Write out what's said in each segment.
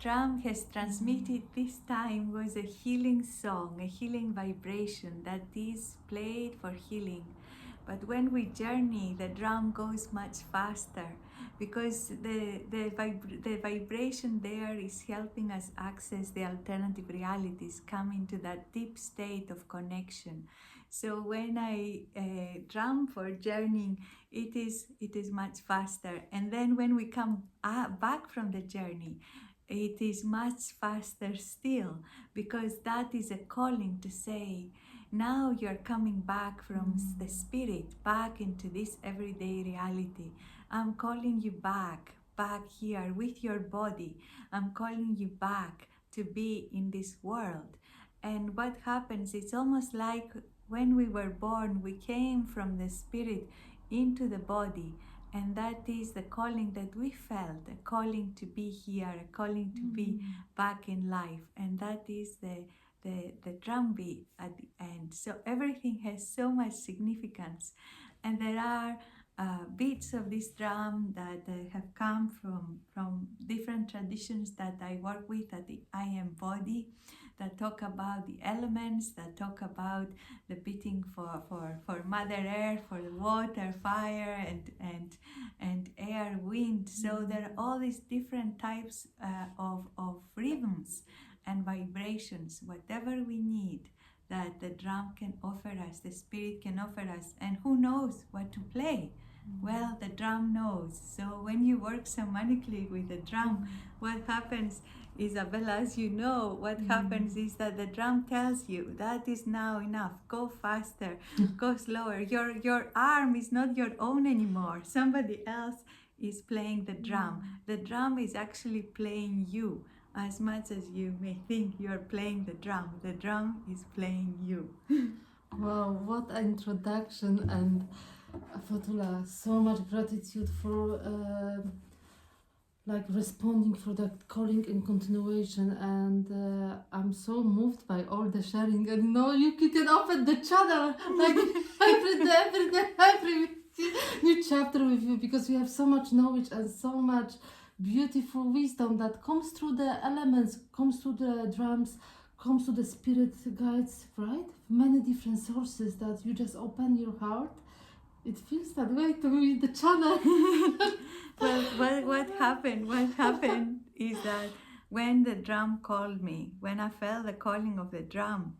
drum has transmitted this time was a healing song, a healing vibration that is played for healing. But when we journey, the drum goes much faster because the vibration there is helping us access the alternative realities, come into that deep state of connection. So when I drum for journeying, it is much faster. And then when we come back from the journey, it is much faster still, because that is a calling to say, now you're coming back from the spirit, back into this everyday reality. I'm calling you back here with your body. I'm calling you back to be in this world. And what happens, it's almost like when we were born, we came from the spirit into the body. And that is the calling that we felt, a calling to be here, a calling to be back in life. And that is the drum beat at the end. So everything has so much significance. And there are beats of this drum that have come from different traditions that I work with at the I Am Body, that talk about the elements, that talk about the beating for Mother Earth, for the water, fire, and air, wind. So there are all these different types of rhythms and vibrations, whatever we need, that the drum can offer us, the spirit can offer us. And who knows what to play? Well, the drum knows. So when you work shamanically with the drum, what happens, Isabella, as you know, what happens is that the drum tells you that is now enough. Go faster, go slower. Your arm is not your own anymore. Somebody else is playing the drum. The drum is actually playing you. As much as you may think you're playing the drum is playing you. Wow, what an introduction. And Fotoula, so much gratitude for responding for that calling and continuation. And I'm so moved by all the sharing. And no, you can open the channel like every new chapter with you, because you have so much knowledge and so much beautiful wisdom that comes through the elements, comes through the drums, comes to the spirit guides, right? Many different sources that you just open your heart. It feels that way to me, the channel. Well, what happened is that when the drum called me, when I felt the calling of the drum,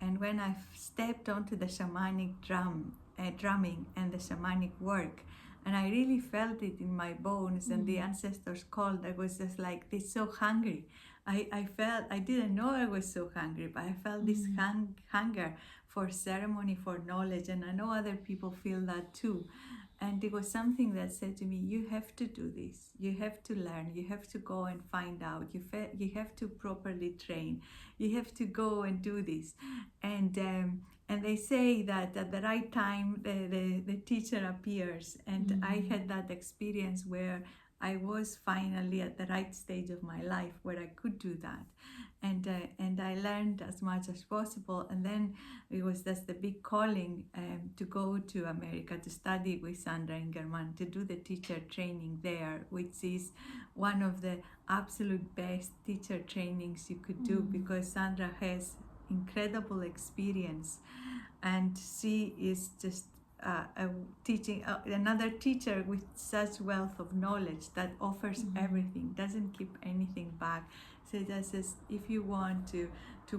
and when I stepped onto the shamanic drumming and the shamanic work, and I really felt it in my bones, and the ancestors called, I was just like this, so hungry. I felt, I didn't know I was so hungry, but I felt this hunger for ceremony, for knowledge, and I know other people feel that too. And it was something that said to me, you have to do this, you have to learn, you have to go and find out, you have to properly train, you have to go and do this. And they say that at the right time, the teacher appears. And I had that experience where I was finally at the right stage of my life where I could do that. And I learned as much as possible. And then it was just the big calling to go to America to study with Sandra Ingerman, to do the teacher training there, which is one of the absolute best teacher trainings you could do, because Sandra has incredible experience, and she is just another teacher with such wealth of knowledge that offers everything, doesn't keep anything back. So that says, if you want to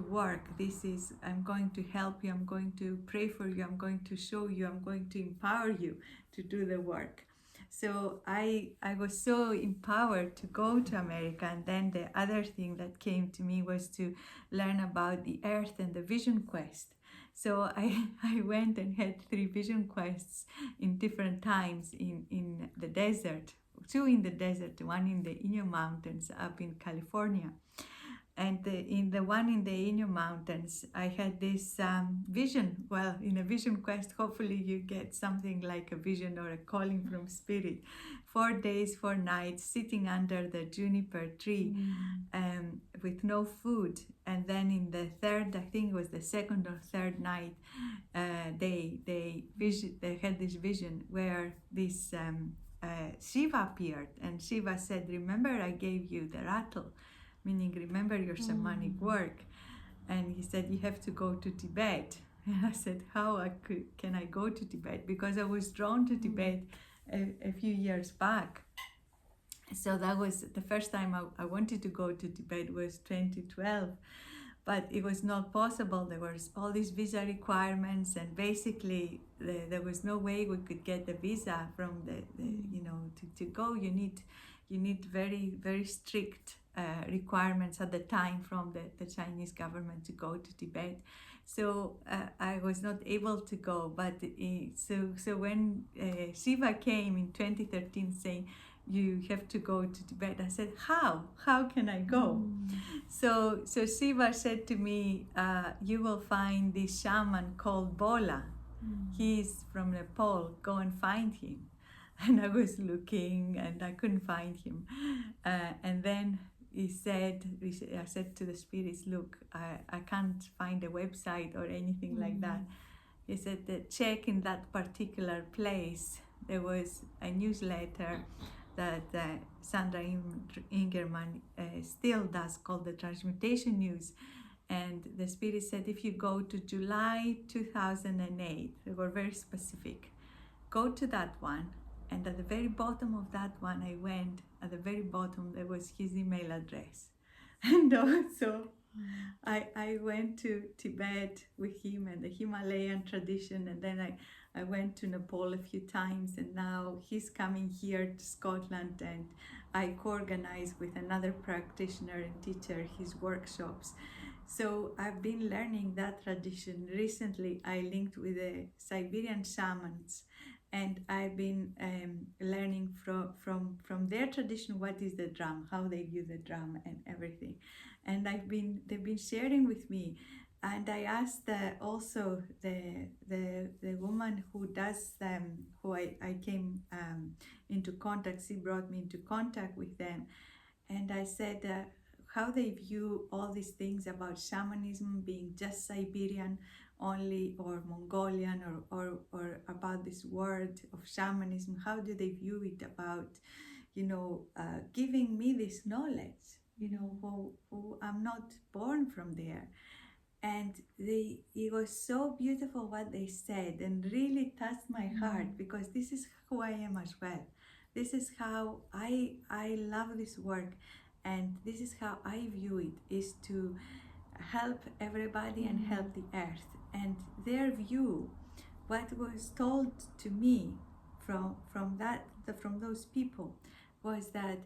work, this is, I'm going to help you, I'm going to pray for you, I'm going to show you, I'm going to empower you to do the work. So I was so empowered to go to America. And then the other thing that came to me was to learn about the earth and the vision quest. So I went and had 3 vision quests in different times in the desert, 2 in the desert, 1 in the Inyo Mountains up in California. And in the one in the Inyo Mountains, I had this vision. Well, in a vision quest, hopefully you get something like a vision or a calling from spirit. 4 days, 4 nights, sitting under the juniper tree with no food. And then in the third, I think it was the second or third night, they had this vision where this Shiva appeared. And Shiva said, remember I gave you the rattle. meaning remember your shamanic work. And he said, you have to go to Tibet. And I said, can I go to Tibet? Because I was drawn to Tibet a few years back. So that was the first time I wanted to go to Tibet was 2012. But it was not possible. There was all these visa requirements, and basically there was no way we could get the visa from to go. You need very, very strict requirements at the time from the Chinese government to go to Tibet. So I was not able to go. But so when Shiva came in 2013 saying, you have to go to Tibet, I said, how can I go? So Shiva said to me, you will find this shaman called Bola. He's from Nepal, go and find him. And I was looking and I couldn't find him. And then I said to the spirits, look, I can't find a website or anything like that. He said that check in that particular place. There was a newsletter that Sandra Ingerman still does, called the Transmutation News. And the spirit said, if you go to July 2008, they were very specific, go to that one. And at the very bottom of that one, I went, at the very bottom, there was his email address. And also, I went to Tibet with him and the Himalayan tradition, and then I went to Nepal a few times, and now he's coming here to Scotland, and I co-organize with another practitioner and teacher his workshops. So I've been learning that tradition. Recently, I linked with the Siberian shamans, and I've been learning from their tradition what is the drum, how they view the drum and everything. And they've been sharing with me. And I asked also the woman who does them, who I came into contact, she brought me into contact with them. And I said how they view all these things about shamanism being just Siberian only, or Mongolian, or about this word of shamanism. How do they view it about, giving me this knowledge, who I'm not born from there. And it was so beautiful what they said, and really touched my heart, because this is who I am as well. This is how I love this work, and this is how I view it, is to help everybody and help the earth. And their view, what was told to me from those people, was that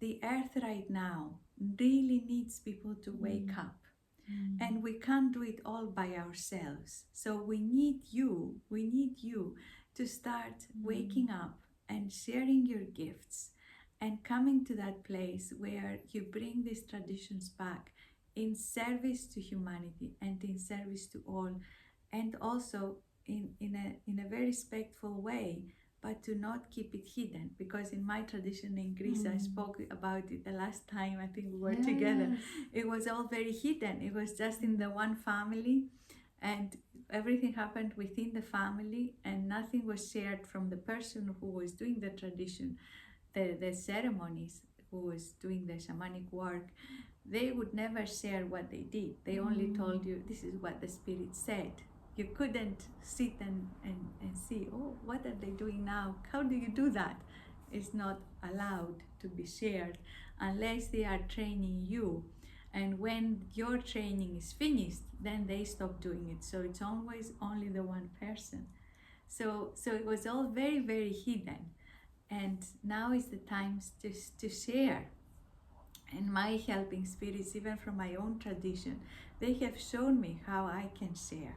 the earth right now really needs people to wake up. And we can't do it all by ourselves. So we need you to start waking up and sharing your gifts and coming to that place where you bring these traditions back in service to humanity and in service to all, and also in a very respectful way, but to not keep it hidden. Because in my tradition in Greece, I spoke about it the last time I think we were together, it was all very hidden. It was just in the one family, and everything happened within the family, and nothing was shared from the person who was doing the tradition, the ceremonies, who was doing the shamanic work. They would never share what they did. They only told you, this is what the spirit said. You couldn't sit and see, oh, what are they doing now? How do you do that? It's not allowed to be shared unless they are training you. And when your training is finished, then they stop doing it. So it's always only the one person. So it was all very, very hidden. And now is the time to share. And my helping spirits, even from my own tradition, they have shown me how I can share.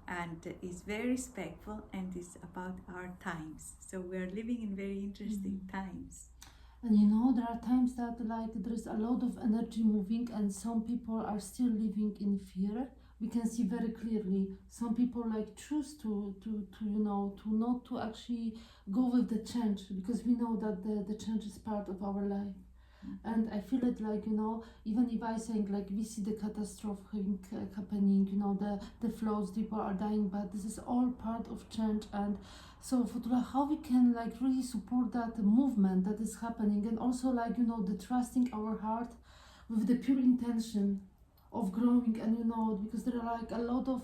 And it's very respectful, and it's about our times. So we're living in very interesting times. And there are times that there's a lot of energy moving, and some people are still living in fear. We can see very clearly some people choose to not to actually go with the change, because we know that the change is part of our life. And I feel it even if I think we see the catastrophe happening, the floods, people are dying, but this is all part of change. And so Fotoula, how we can really support that movement that is happening, and also the trusting our heart with the pure intention of growing, and because there are like a lot of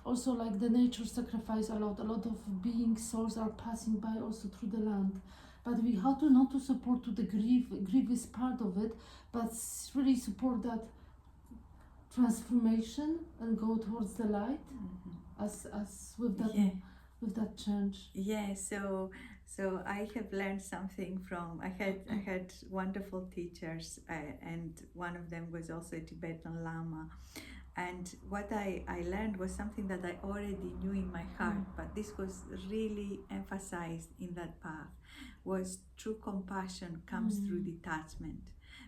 also like the nature sacrifice a lot of beings, souls are passing by also through the land, but we have to not to support to the grief is part of it, but really support that transformation and go towards the light, as with that, Yeah. with that change. Yeah, so I have learned something from, I had wonderful teachers, and one of them was also a Tibetan Lama. And what I learned was something that I already knew in my heart, but this was really emphasized in that path, was true compassion comes through detachment.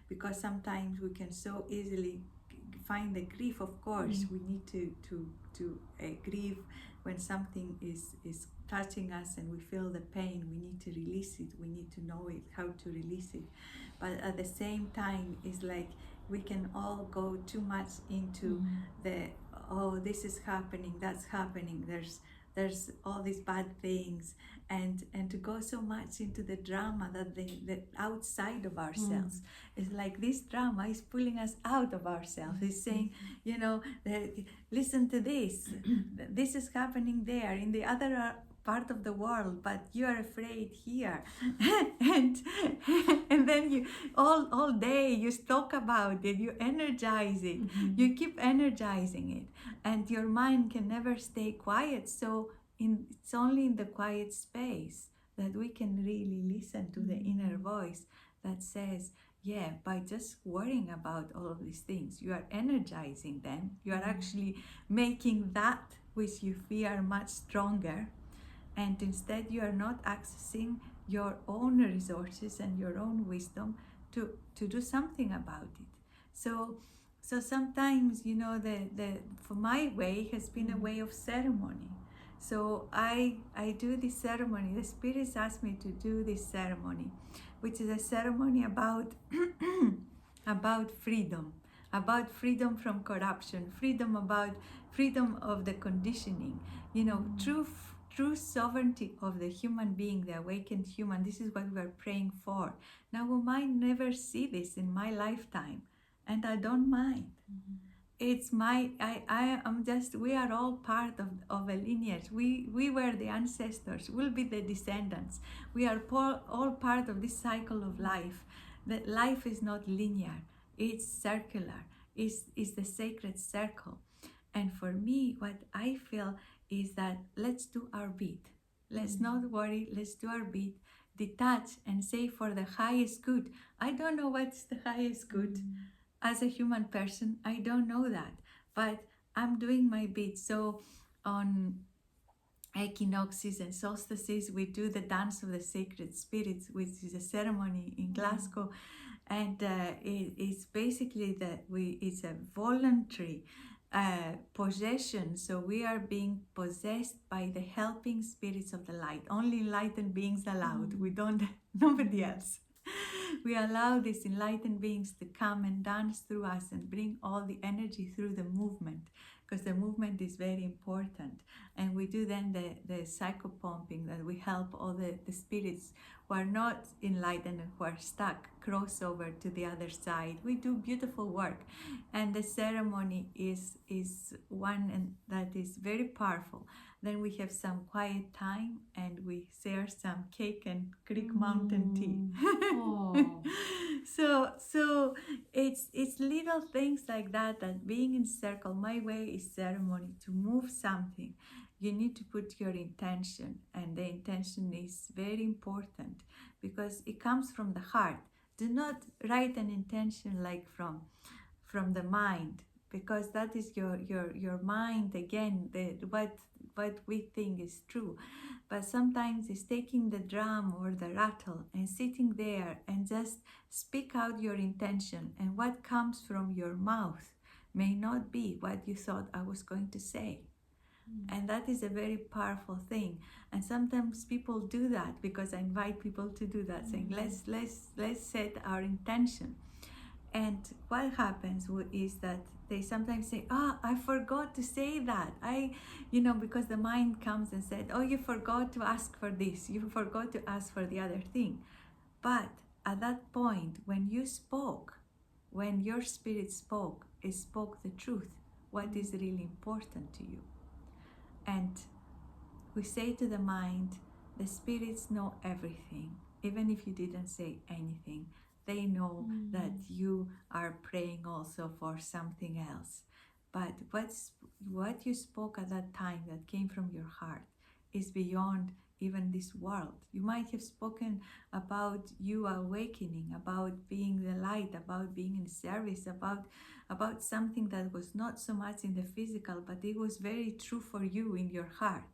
Because sometimes we can so easily find the grief. Of course, we need to grieve when something is touching us and we feel the pain. We need to release it. We need to know it, how to release it. But at the same time, it's like we can all go too much into the, oh, this is happening, that's happening, there's all these bad things, and to go so much into the drama that the outside of ourselves. It's like this drama is pulling us out of ourselves. It's saying, listen to this, this is happening there in the other part of the world, but you are afraid here. and then you all day you talk about it, you energize it, you keep energizing it, and your mind can never stay quiet. So it's only in the quiet space that we can really listen to the inner voice that says, yeah, by just worrying about all of these things, you are energizing them. You are actually making that which you fear much stronger, and instead you are not accessing your own resources and your own wisdom to do something about it. So sometimes, the for my way has been a way of ceremony. So I do this ceremony. The spirits ask me to do this ceremony, which is a ceremony about about freedom from corruption, freedom of the conditioning, true sovereignty of the human being, the awakened human. This is what we are praying for. Now, we might never see this in my lifetime, and I don't mind. It's I am just, we are all part of a lineage. We were the ancestors, we'll be the descendants. We are all part of this cycle of life. That life is not linear, it's circular, it's the sacred circle. And for me, what I feel is that let's do our bit. Let's not worry, let's do our bit, detach and say for the highest good. I don't know what's the highest good. As a human person, I don't know that, but I'm doing my bit. So on equinoxes and solstices, we do the dance of the sacred spirits, which is a ceremony in Glasgow, and it's basically it's a voluntary possession. So we are being possessed by the helping spirits of the light. Only enlightened beings allowed. We don't, nobody else. We allow these enlightened beings to come and dance through us and bring all the energy through the movement, because the movement is very important. And we do then the psychopumping, that we help all the spirits who are not enlightened and who are stuck cross over to the other side. We do beautiful work, and the ceremony is one and that is very powerful. Then we have some quiet time and we share some cake and Creek Mountain tea. So it's little things like that being in circle. My way is ceremony. To move something, you need to put your intention, and the intention is very important because it comes from the heart. Do not write an intention like from the mind, because that is your mind again, what we think is true. But sometimes it's taking the drum or the rattle and sitting there and just speak out your intention, and what comes from your mouth may not be what you thought I was going to say. And that is a very powerful thing. And sometimes people do that, because I invite people to do that, saying let's set our intention. And what happens is that they sometimes say, I forgot to say that. Because the mind comes and said, oh, you forgot to ask for this, you forgot to ask for the other thing. But at that point, when you spoke, when your spirit spoke, it spoke the truth, what is really important to you. And we say to the mind, the spirits know everything, even if you didn't say anything. They know that you are praying also for something else. But what you spoke at that time that came from your heart is beyond even this world. You might have spoken about you awakening, about being the light, about being in service, about something that was not so much in the physical, but it was very true for you in your heart.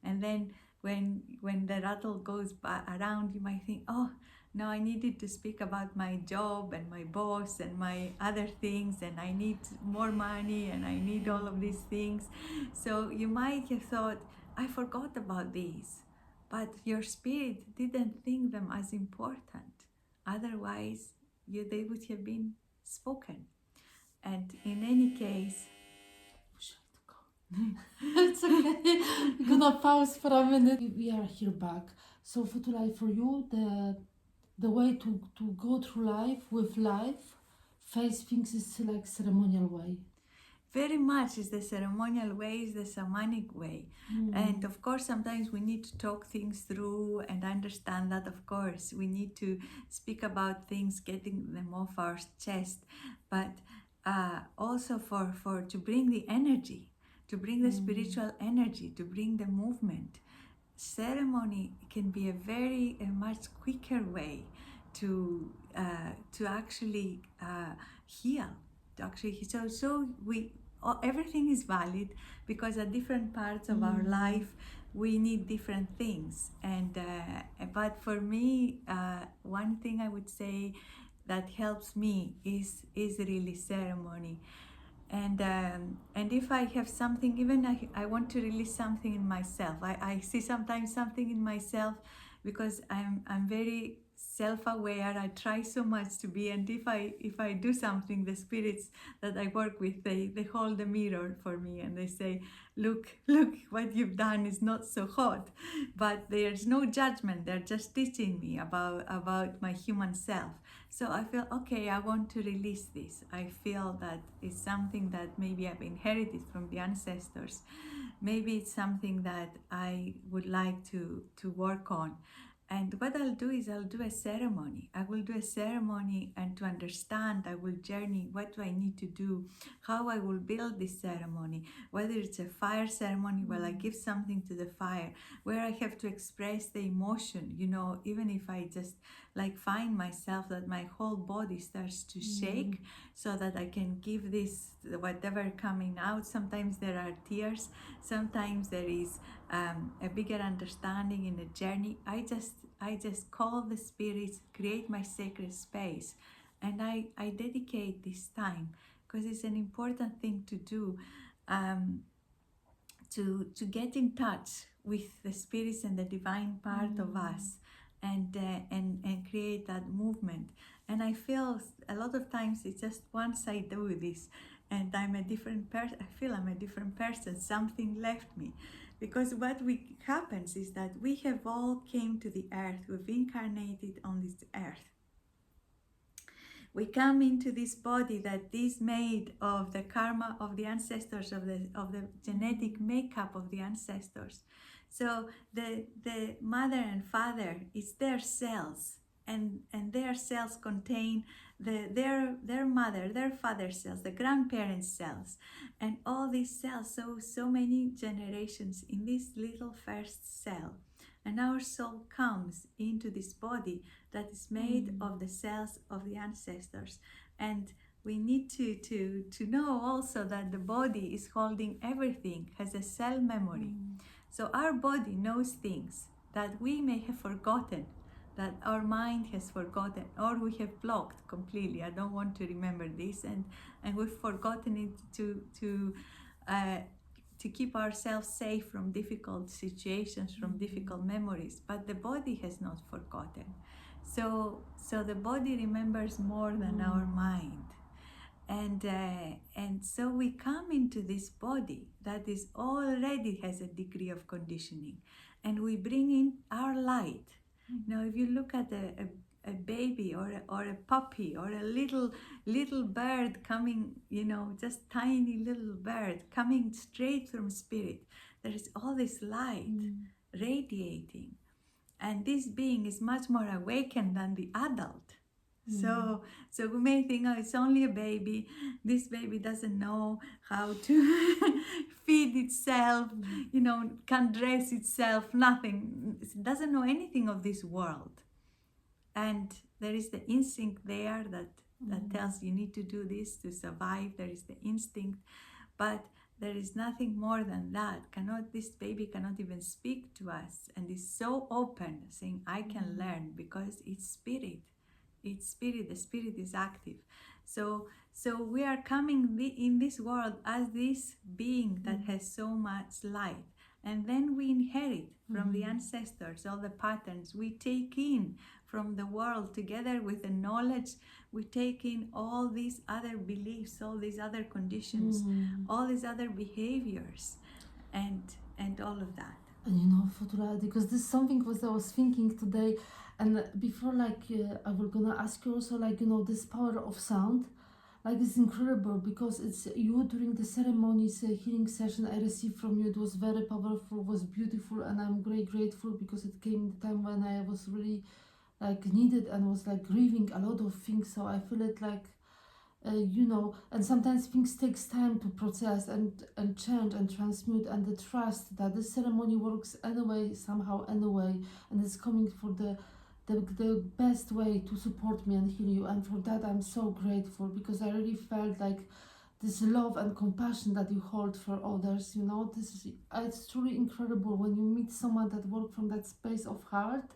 And then when the rattle goes around, you might think, oh, no, I needed to speak about my job and my boss and my other things, and I need more money and I need all of these things. So you might have thought, I forgot about these, but your spirit didn't think them as important. Otherwise, they would have been spoken. And in any case, It's okay. We're gonna pause for a minute. We are here back. So Fotoula, for you, the way to go through life with life, face things is like ceremonial way. very much is the ceremonial way, is the shamanic way. And of course, sometimes we need to talk things through and understand that, of course, we need to speak about things, getting them off our chest, but also for to bring the energy, to bring the spiritual energy, to bring the movement. Ceremony can be a much quicker way to actually heal. So everything is valid, because at different parts of our life we need different things. And but for me, one thing I would say that helps me is really ceremony. And if I have something, even I want to release something in myself, I see sometimes something in myself, because I'm very self-aware. I try so much to be, and if I do something, the spirits that I work with, they hold the mirror for me and they say, look, what you've done is not so hot. But there's no judgment, they're just teaching me about my human self. So I feel, okay, I want to release this. I feel that it's something that maybe I've inherited from the ancestors. Maybe it's something that I would like to work on. And what I'll do is I'll do a ceremony. I will do a ceremony, and to understand, I will journey. What do I need to do? How I will build this ceremony? Whether it's a fire ceremony, where I give something to the fire, where I have to express the emotion, even if I just like find myself that my whole body starts to shake, so that I can give this whatever coming out. Sometimes there are tears, sometimes there is a bigger understanding in the journey. I just call the spirits, create my sacred space, and I dedicate this time, because it's an important thing to do, to get in touch with the spirits and the divine part of us, and create that movement. And I feel a lot of times it's just once I do this, and I'm a different person. I feel I'm a different person. Something left me, because what happens is that we have all came to the earth. We've incarnated on this earth. We come into this body that is made of the karma of the ancestors, of the genetic makeup of the ancestors. So the mother and father, it's their cells, and their cells contain their mother, their father cells, the grandparents' cells, and all these cells. So many generations in this little first cell. And our soul comes into this body that is made of the cells of the ancestors. And we need to know also that the body is holding everything, has a cell memory. So our body knows things that we may have forgotten, that our mind has forgotten, or we have blocked completely. I don't want to remember this, and we've forgotten it to keep ourselves safe from difficult situations, from difficult memories. But the body has not forgotten. So the body remembers more than our mind. And so we come into this body that is already has a degree of conditioning, and we bring in our light. Now, if you look at a baby or a puppy or a little bird coming, just tiny little bird coming straight from spirit. There is all this light radiating, and this being is much more awakened than the adult. So we may think, oh, it's only a baby. This baby doesn't know how to feed itself, can't dress itself, nothing. It doesn't know anything of this world. And there is the instinct there that tells you need to do this to survive. There is the instinct, but there is nothing more than that. This baby cannot even speak to us, and is so open, saying, I can learn, because it's spirit. It's spirit. The spirit is active. So we are coming in this world as this being that has so much light. And then we inherit from the ancestors all the patterns. We take in from the world, together with the knowledge. We take in all these other beliefs, all these other conditions, all these other behaviors, and all of that. And Fotoula, because this is something what I was thinking today, and before, I was gonna ask you also, this power of sound, it's incredible, because it's you during the ceremonies, healing session I received from you. It was very powerful, was beautiful, and I'm very grateful, because it came in the time when I was really needed and was grieving a lot of things. So I feel it and sometimes things takes time to process and change and transmute, and the trust that this ceremony works anyway, somehow anyway, and it's coming for the best way to support me and heal you. And for that I'm so grateful, because I really felt this love and compassion that you hold for others. It's truly incredible when you meet someone that works from that space of heart,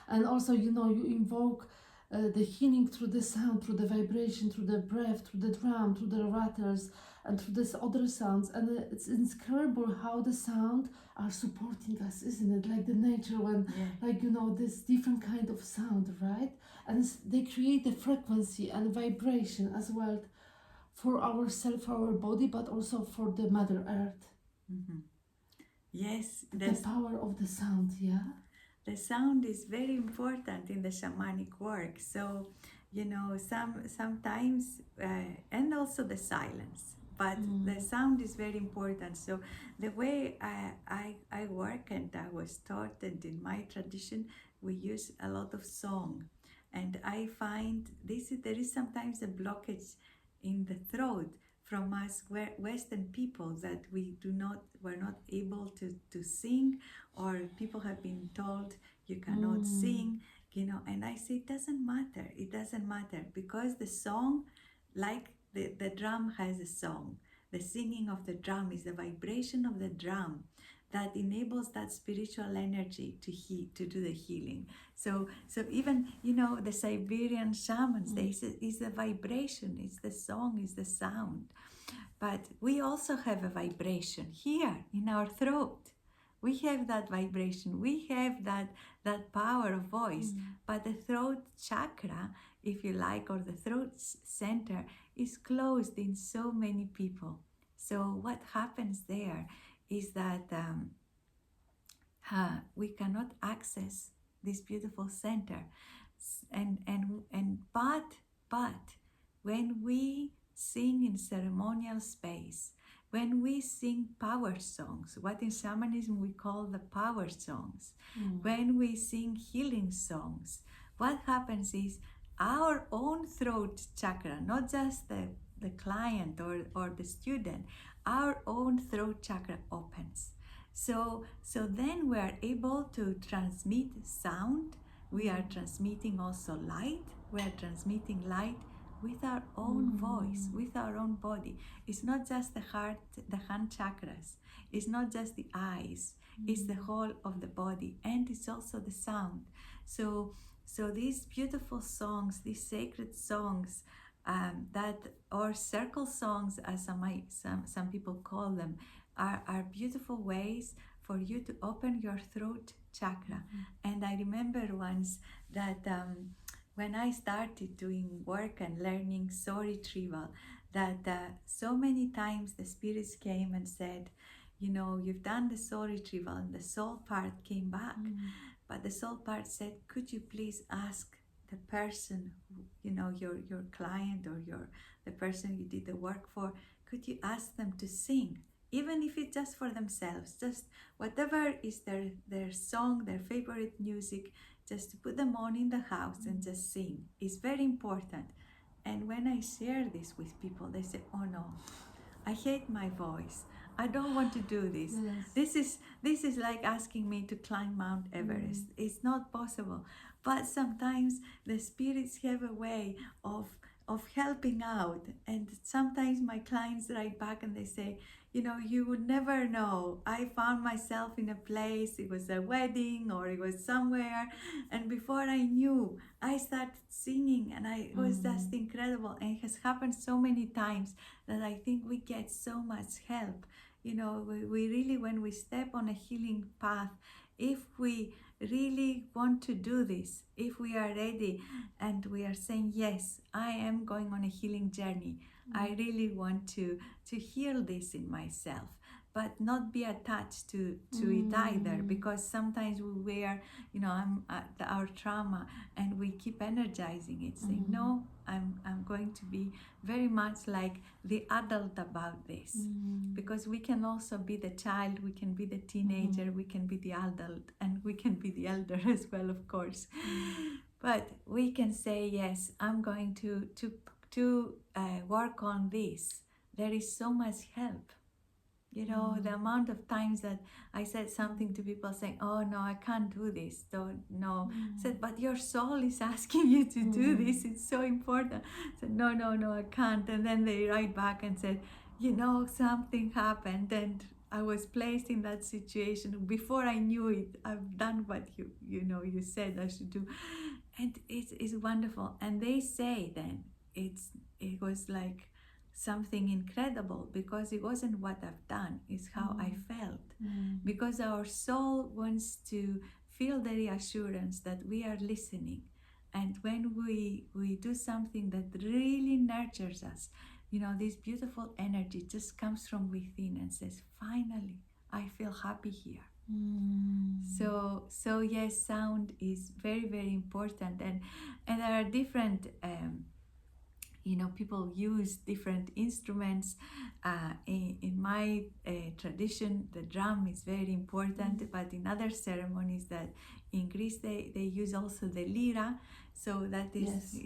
and also you invoke the healing through the sound, through the vibration, through the breath, through the drum, through the rattles, and through these other sounds. And it's incredible how the sound are supporting us, isn't it? Like the nature, when this different kind of sound, right? And they create the frequency and vibration as well for ourselves, for our body, but also for the Mother Earth. Yes, the power of the sound. The sound is very important in the shamanic work. So, sometimes, and also the silence, but the sound is very important. So the way I work, and I was taught, and in my tradition, we use a lot of song. And I find there is sometimes a blockage in the throat from us Western people, that we're not able to sing, or people have been told you cannot sing, and I say it doesn't matter, because the song, like the drum has a song. The singing of the drum is the vibration of the drum that enables that spiritual energy to do the healing. So even the Siberian shamans, is the vibration, it's the song, is the sound. But we also have a vibration here in our throat. We have that vibration, we have that power of voice, but the throat chakra, if you like, or the throat center, is closed in so many people. So what happens there is that we cannot access this beautiful center, but when we sing in ceremonial space, when we sing power songs, what in shamanism we call the power songs, when we sing healing songs, what happens is our own throat chakra, not just the client or the student, our own throat chakra opens. So then we are able to transmit sound. We are transmitting also light. We are transmitting light with our own voice, with our own body. It's not just the heart, the hand chakras. It's not just the eyes. It's the whole of the body, and it's also the sound. So these beautiful songs, these sacred songs, or circle songs, as some people call them, are beautiful ways for you to open your throat chakra. And I remember once that when I started doing work and learning soul retrieval, that so many times the spirits came and said, you've done the soul retrieval, and the soul part came back. But the soul part said, could you please ask the person, your client or the person you did the work for, could you ask them to sing, even if it's just for themselves, just whatever is their song, their favorite music, just to put them on in the house and just sing. It's very important. And when I share this with people, they say, oh no, I hate my voice, I don't want to do this. Yes. This is like asking me to climb Mount Everest. It's not possible. But sometimes the spirits have a way of helping out. And sometimes my clients write back and they say, you would never know. I found myself in a place, it was a wedding or it was somewhere, and before I knew, I started singing, and it was just incredible. And it has happened so many times that I think we get so much help. We really, when we step on a healing path, if we really want to do this, if we are ready and we are saying, yes, I am going on a healing journey, I really want to heal this in myself, but not be attached to it either, because sometimes we wear, our trauma, and we keep energizing it, saying, no, I'm going to be very much like the adult about this, because we can also be the child, we can be the teenager, we can be the adult, and we can be the elder as well, of course. But we can say, yes, I'm going to work on this. There is so much help. The amount of times that I said something to people saying, oh no, I can't do this, don't no. I said, but your soul is asking you to do this, it's so important. I said, no, I can't. And then they write back and said, something happened and I was placed in that situation. Before I knew it, I've done what you said I should do. And it's wonderful. And they say then it was like something incredible, because it wasn't what I've done, it's how I felt. Because our soul wants to feel the reassurance that we are listening. And when we do something that really nurtures us, this beautiful energy just comes from within and says, finally, I feel happy here. So yes, sound is very, very important. And there are different people use different instruments. In my tradition, the drum is very important, but in other ceremonies that in Greece, they use also the lira. So that is,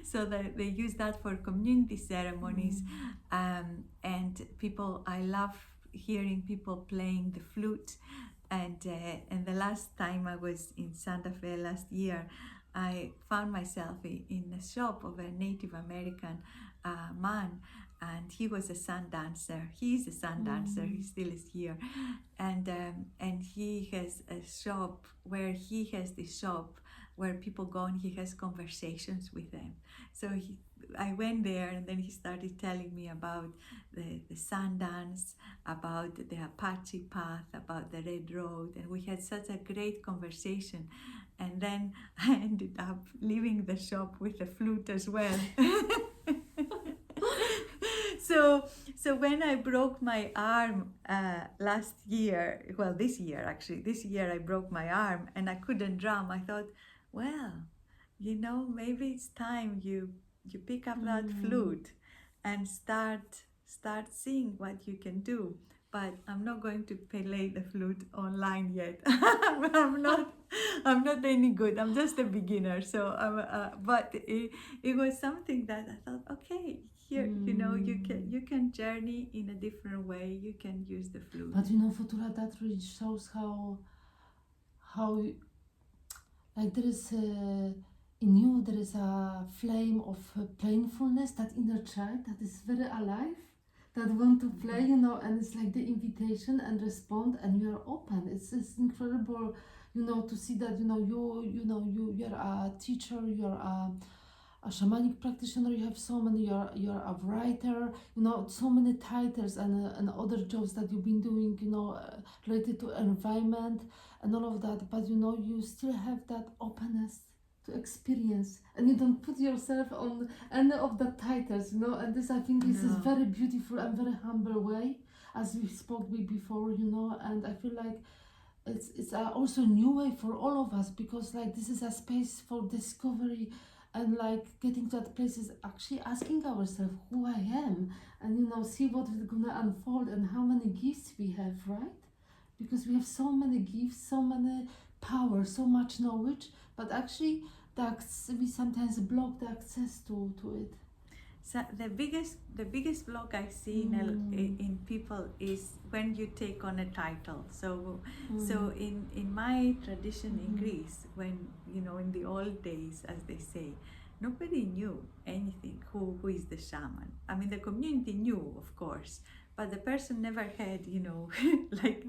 so that they use that for community ceremonies. And I love hearing people playing the flute. And the last time I was in Santa Fe last year, I found myself in a shop of a Native American man, and he was a sun dancer. He's a sun dancer. He still is here, and he has a shop where people go and he has conversations with them. So I went there, and then he started telling me about the sun dance, about the Apache path, about the Red Road, and we had such a great conversation. And then I ended up leaving the shop with a flute as well. So when I broke my arm this year I broke my arm and I couldn't drum, I thought, well, maybe it's time you pick up that flute and start seeing what you can do. But I'm not going to play the flute online yet. I'm not any good. I'm just a beginner. So, but it was something that I thought, okay, here, you can journey in a different way. You can use the flute. But Fotoula, that really shows how like there is in you there is a flame of playfulness, that inner child that is very alive, that want to play, and it's like the invitation and respond, and you are open. It's incredible, to see that you're a teacher, you're a shamanic practitioner, you have so many, you're a writer, so many titles and other jobs that you've been doing, related to environment and all of that, but you still have that openness to experience, and you don't put yourself on any of the titles, and this, I think, this is very beautiful and very humble way, as we spoke before, and I feel like it's also a new way for all of us, because like this is a space for discovery, and like getting to that place is actually asking ourselves who I am, and see what is gonna unfold and how many gifts we have, right? Because we have so many gifts, so many power, so much knowledge, but actually we sometimes block the access to it. So the biggest block I see in people is when you take on a title. So in my tradition in Greece, when in the old days, as they say, nobody knew anything who is the shaman. I mean, the community knew, of course, but the person never had like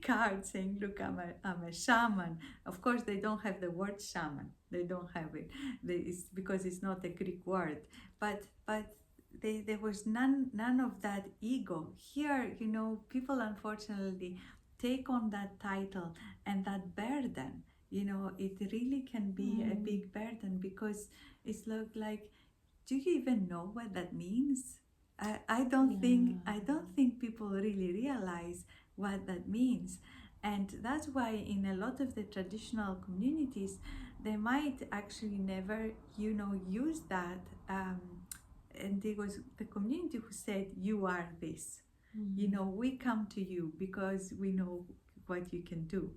cards saying, look, I'm a shaman. Of course, they don't have the word shaman. They don't have it. It's because it's not a Greek word. But there was none of that ego. Here, people unfortunately take on that title and that burden. It really can be a big burden, because it's like, do you even know what that means? I don't think people really realize what that means. And that's why in a lot of the traditional communities, they might actually never use that, and it was the community who said, you are this. We come to you because we know what you can do.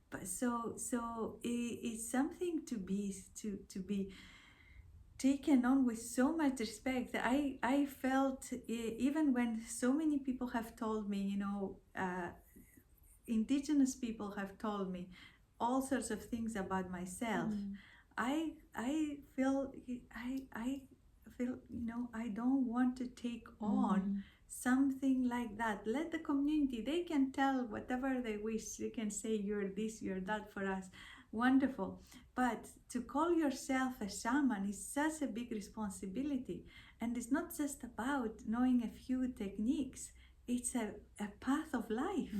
But it's something to be taken on with so much respect. I felt, even when so many people have told me, indigenous people have told me all sorts of things about myself. I feel I don't want to take on something like that. Let the community, they can tell whatever they wish. They can say you're this, you're that for us. Wonderful. But to call yourself a shaman is such a big responsibility. And it's not just about knowing a few techniques. It's a path of life.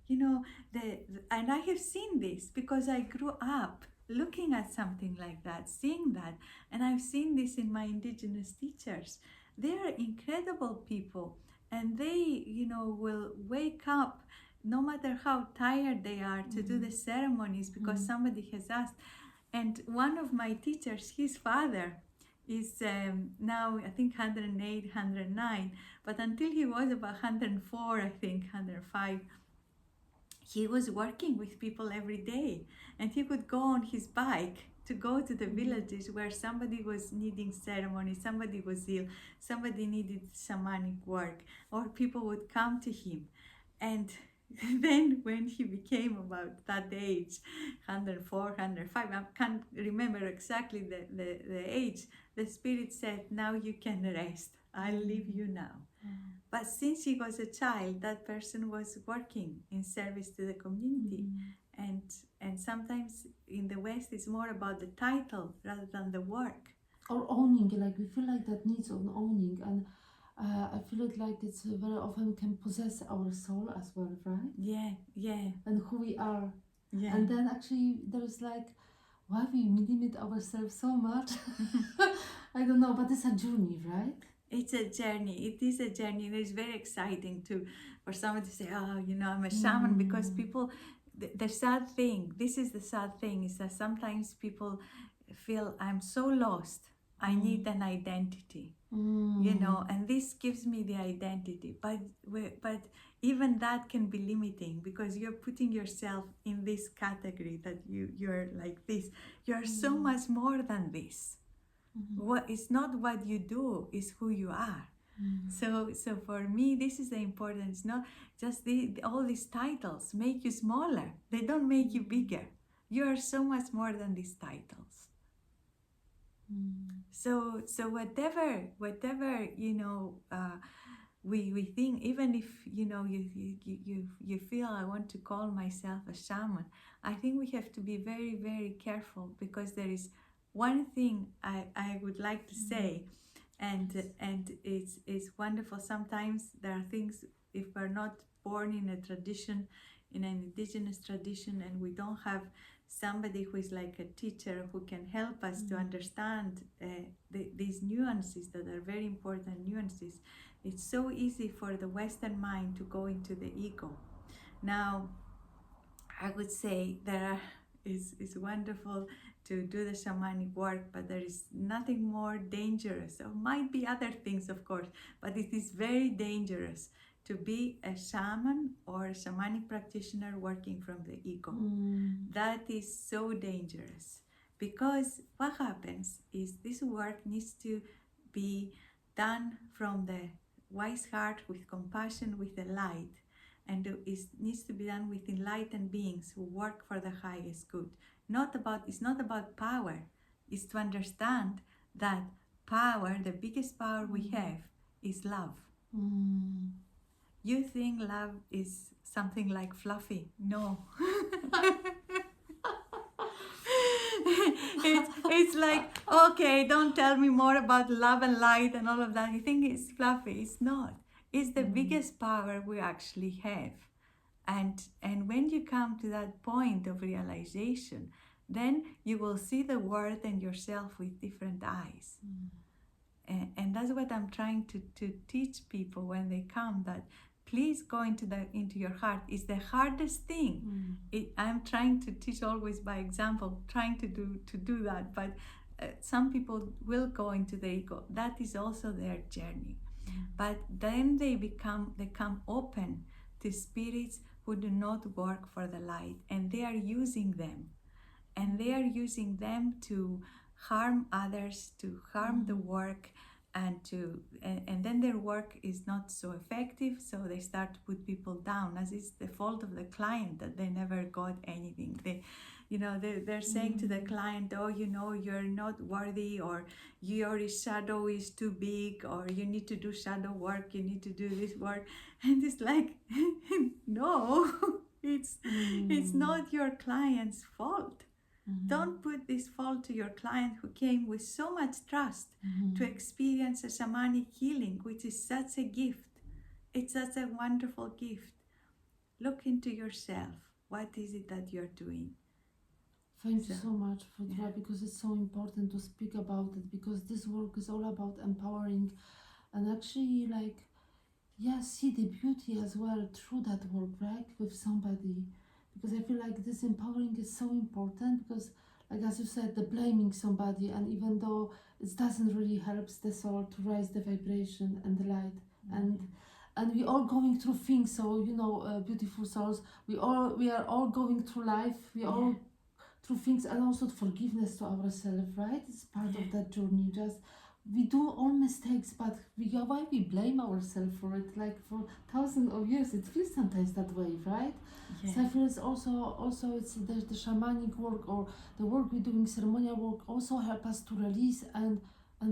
And I have seen this because I grew up looking at something like that, seeing that, and I've seen this in my indigenous teachers. They are incredible people, and they, will wake up no matter how tired they are to do the ceremonies because somebody has asked. And one of my teachers, his father, is now I think 108, 109, but until he was about 104, I think 105, he was working with people every day, and he would go on his bike to go to the villages where somebody was needing ceremony, somebody was ill, somebody needed shamanic work, or people would come to him. And then when he became about that age, 104, 105, I can't remember exactly the age, the spirit said, now you can rest, I'll leave you now. But since he was a child, that person was working in service to the community. And sometimes in the West, it's more about the title rather than the work. Or owning, like we feel like that needs of owning, and I feel it like it's very often can possess our soul as well, right? Yeah. And who we are. Yeah. And then actually there's like, why we limit ourselves so much? I don't know, but it's a journey, right? It's a journey. It is a journey. It's very exciting for someone to say, oh, I'm a shaman, because people, the sad thing, this is the sad thing, is that sometimes people feel, I'm so lost. I need an identity, and this gives me the identity. But even that can be limiting, because you're putting yourself in this category that you're like this. You're so much more than this. What is not what you do, is who you are. So for me, this is the important. It's not just all these titles make you smaller. They don't make you bigger. You are so much more than these titles. So whatever we think, even if you feel, I want to call myself a shaman, I think we have to be very, very careful, because there is one thing I would like to say, and it's wonderful. Sometimes there are things, if we're not born in a tradition, in an indigenous tradition, and we don't have somebody who is like a teacher who can help us to understand these nuances that are very important nuances, it's so easy for the Western mind to go into the ego. Now, I would say it's wonderful to do the shamanic work, but there is nothing more dangerous. There might be other things, of course, but it is very dangerous to be a shaman or a shamanic practitioner working from the ego. That is so dangerous, because what happens is this work needs to be done from the wise heart, with compassion, with the light, and it needs to be done with enlightened beings who work for the highest good. It's not about power. It's to understand that power, the biggest power we have, is love. You think love is something like fluffy? No. it's like, okay, don't tell me more about love and light and all of that. You think it's fluffy? It's not. It's the biggest power we actually have. And when you come to that point of realization, then you will see the world and yourself with different eyes. And that's what I'm trying to teach people when they come, that please go into your heart. It's the hardest thing. I'm trying to teach always by example, trying to do that. But some people will go into the ego. That is also their journey. But then they become open to spirits who do not work for the light, and they are using them. And they are using them to harm others, to harm the work, and then their work is not so effective, so they start to put people down, as it's the fault of the client that they never got anything. They're saying to the client, oh, you're not worthy, or your shadow is too big, or you need to do shadow work, you need to do this work. And it's like, no, it's not your client's fault. Don't put this fault to your client, who came with so much trust to experience a shamanic healing, which is such a gift. It's such a wonderful gift. Look into yourself. What is it that you're doing? Thank you so much, Fotoula, because it's so important to speak about it, because this work is all about empowering and actually see the beauty as well through that work, right, with somebody. Because I feel like this empowering is so important, because as you said, the blaming somebody, and even though it doesn't really help the soul to raise the vibration and the light, and we all going through things. So beautiful souls, we are all going through life, we all through things, and also forgiveness to ourselves, right? It's part of that journey. Just we do all mistakes, but why we blame ourselves for it? Like for thousands of years, it feels sometimes that way, right? So I feel it's also it's the shamanic work, or the work we're doing, ceremonial work, also help us to release and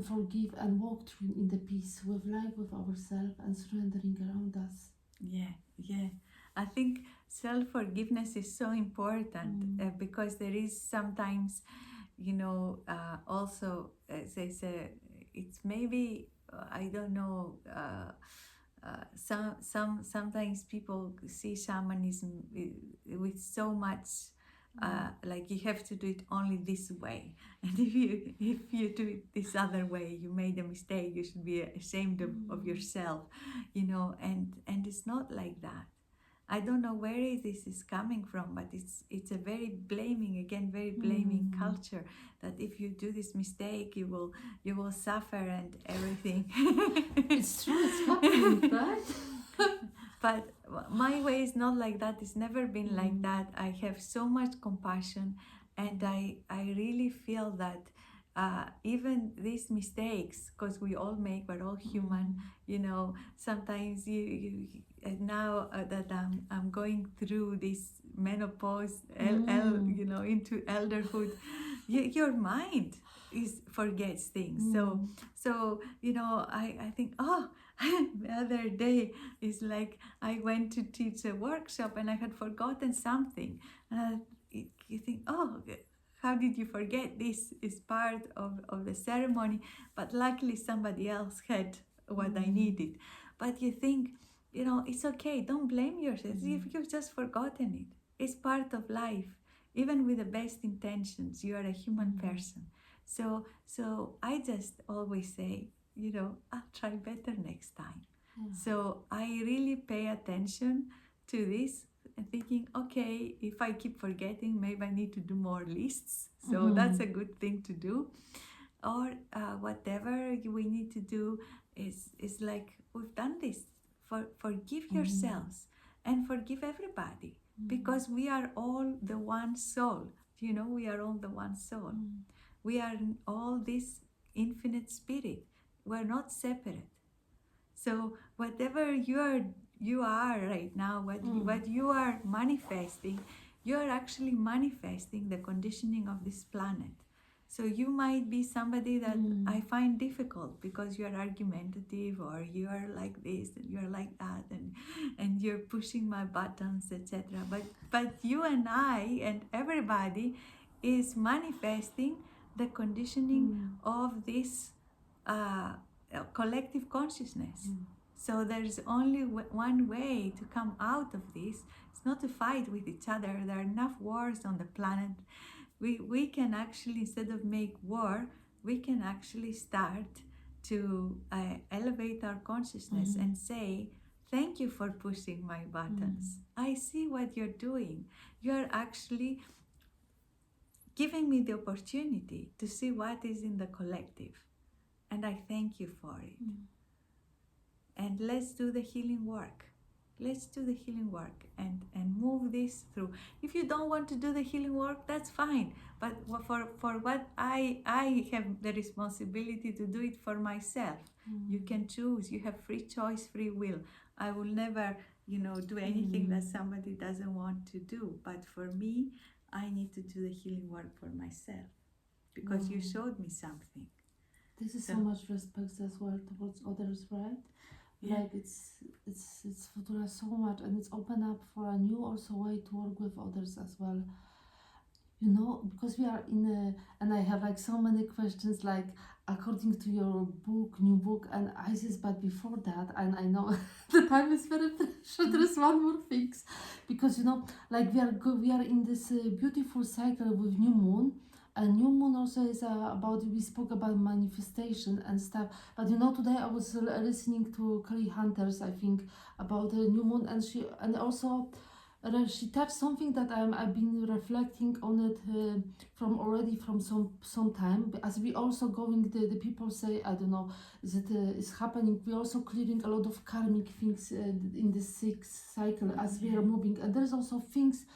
forgive and walk through in the peace with life, with ourselves, and surrendering around us. Yeah. I think self-forgiveness is so important, because there is sometimes, also, it's maybe, I don't know, sometimes people see shamanism with so much, like you have to do it only this way, and if you do it this other way, you made a mistake, you should be ashamed of yourself, and it's not like that. I don't know where this is coming from, but it's a very blaming culture, that if you do this mistake, you will suffer and everything. It's true, it's happening, right? But my way is not like that. It's never been like that. I have so much compassion, and I really feel that even these mistakes, because we all make, we're all human, sometimes now that I'm going through this menopause, into elderhood, your mind forgets things. So I think, the other day is like I went to teach a workshop and I had forgotten something, and you think, how did you forget? This is part of the ceremony, but luckily somebody else had what I needed. But you think, it's okay, don't blame yourself if you've just forgotten it. It's part of life. Even with the best intentions, you are a human person. So I just always say, I'll try better next time. So I really pay attention to this and thinking, okay, if I keep forgetting, maybe I need to do more lists. So that's a good thing to do. Or whatever we need to do is like, we've done this. Forgive yourselves and forgive everybody, because we are all the one soul. We are all the one soul. We are all this infinite spirit. We're not separate. So whatever you are right now, what you are manifesting, you are actually manifesting the conditioning of this planet. So you might be somebody that I find difficult because you are argumentative, or you are like this and you are like that, and you're pushing my buttons, etc. But you and I and everybody is manifesting the conditioning of this collective consciousness. So there's only one way to come out of this. It's not to fight with each other. There are enough wars on the planet. We can actually, instead of make war, we can actually start to elevate our consciousness and say, thank you for pushing my buttons. I see what you're doing. You're actually giving me the opportunity to see what is in the collective. And I thank you for it. And let's do the healing work. Let's do the healing work and move this through. If you don't want to do the healing work, that's fine. But for what I have the responsibility to do it for myself. You can choose. You have free choice, free will. I will never, do anything that somebody doesn't want to do. But for me, I need to do the healing work for myself, because you showed me something. This is so much respect as well towards others, right? Yeah. Like it's Fotoula so much, and it's open up for a new also way to work with others as well. Because we are in a, and I have like so many questions, like according to your new book, and Isis, but before that, and I know the time is very precious. There's one more thing, because like we are in this beautiful cycle with new moon. And new moon also is we spoke about manifestation and stuff. But today I was listening to Kelly Hunters, I think, about the new moon, and she touched something that I've been reflecting on it from some time. As we also going, the people say, I don't know, is happening. We're also clearing a lot of karmic things in the sixth cycle as we are moving, and there's also things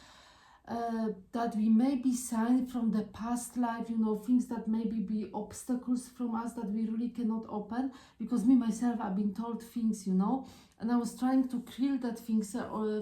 that we may be signed from the past life, things that maybe be obstacles from us that we really cannot open, because me myself, I've been told things, and I was trying to clear that things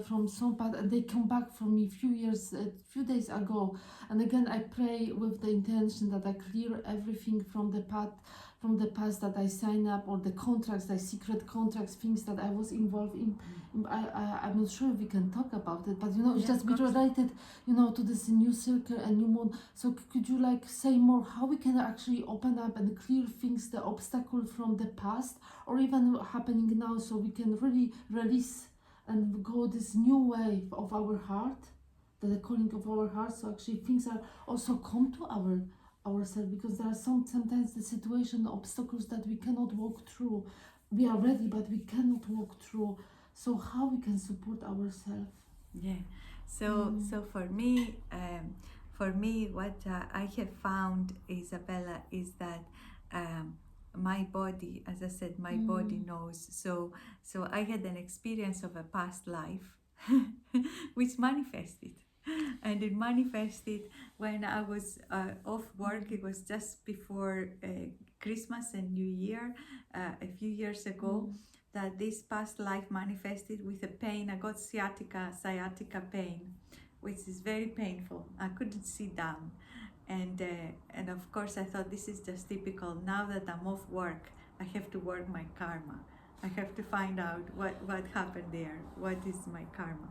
from some part, and they come back from me few days ago. And again, I pray with the intention that I clear everything from the past that I sign up, or the contracts, the secret contracts, things that I was involved in. I'm not sure if we can talk about it, but it's just been related, to this new circle and new moon. So could you say more how we can actually open up and clear things, the obstacle from the past, or even happening now, so we can really release and go this new way of our heart, the calling of our heart. So actually things are also come to ourselves, because there are sometimes the situation, the obstacles that we cannot walk through. We are ready, but we cannot walk through. So how we can support ourselves? Yeah. So for me, what I have found, Isabella, is that my body, as I said, my body knows. So I had an experience of a past life, which manifested. And it manifested when I was off work. It was just before Christmas and New Year, a few years ago, that this past life manifested with a pain. I got sciatica pain, which is very painful. I couldn't sit down. And of course I thought, this is just typical. Now that I'm off work, I have to work my karma. I have to find out what happened there. What is my karma?